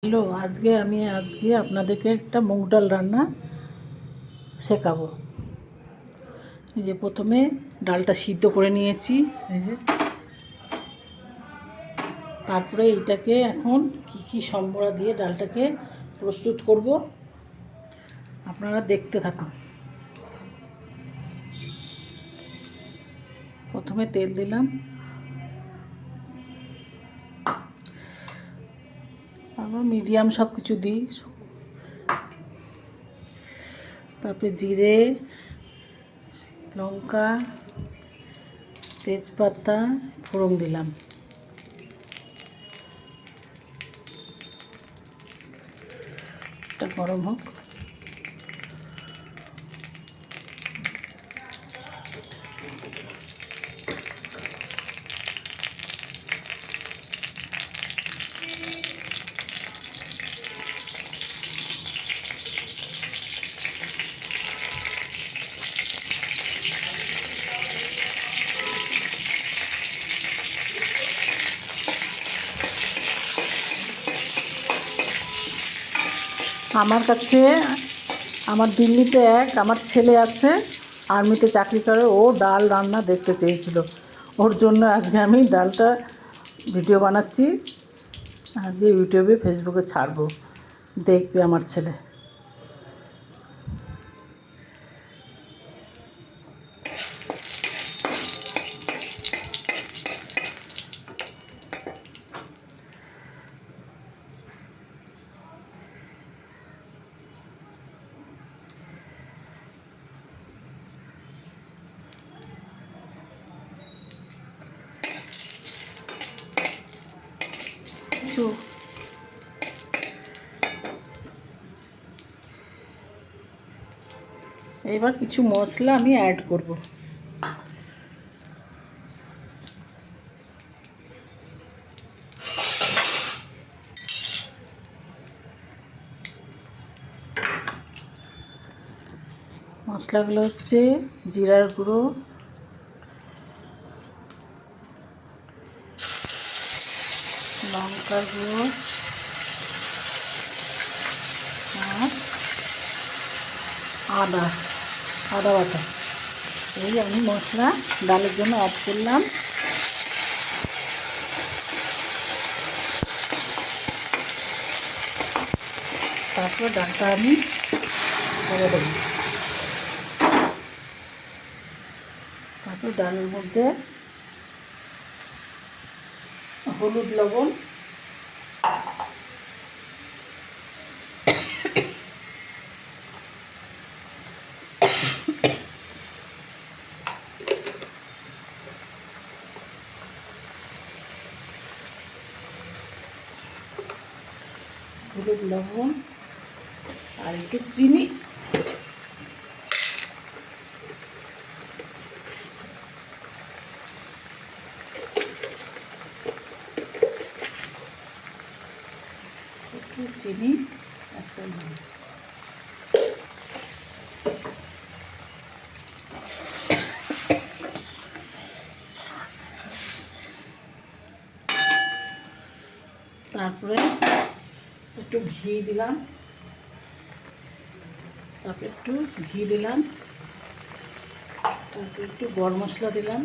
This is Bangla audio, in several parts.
হ্যালো, আজকে আপনাদেরকে একটা মুগ ডাল রান্না শেখাবো। এই যে প্রথমে ডালটা সিদ্ধ করে নিয়েছি, এই যে তারপরে এইটাকে এখন কি সম্বরা দিয়ে ডালটাকে প্রস্তুত করব, আপনারা দেখতে থাকুন। প্রথমে তেল দিলাম, আবার মিডিয়াম সব কিছু দিই, তারপরে জিরে, লঙ্কা, তেজপাতা ফোড়ন দিলাম। এটা গরম হোক। আমার কাছে আমার দিল্লিতে আমার ছেলে আছে, আর্মিতে চাকরি করে। ও ডাল রান্না দেখতে চেয়েছিল, ওর জন্য আজকে আমি ডালটা ভিডিও বানাচ্ছি, আজকে ইউটিউবে ফেসবুকে ছাড়বো, দেখবে আমার ছেলে। তো এবার কিছু মশলা আমি অ্যাড করব। মশলাগুলো হচ্ছে জিরার গুঁড়ো, লঙ্কার গুঁড়ো আর আদা বাটা। এই আমি মশলা ডালের জন্য অ্যাড করলাম। তারপর ডালটা আমি করে দেবো। তারপর ডালের মধ্যে হলুদ, লবণ, আর একটু চিনি, একটা তারপরে একটু ঘি দিলাম, তারপরে একটু গরম মশলা দিলাম।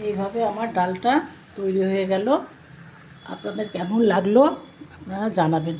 এইভাবে আমার ডালটা তৈরি হয়ে গেল। আপনাদের কেমন লাগলো আপনারা জানাবেন।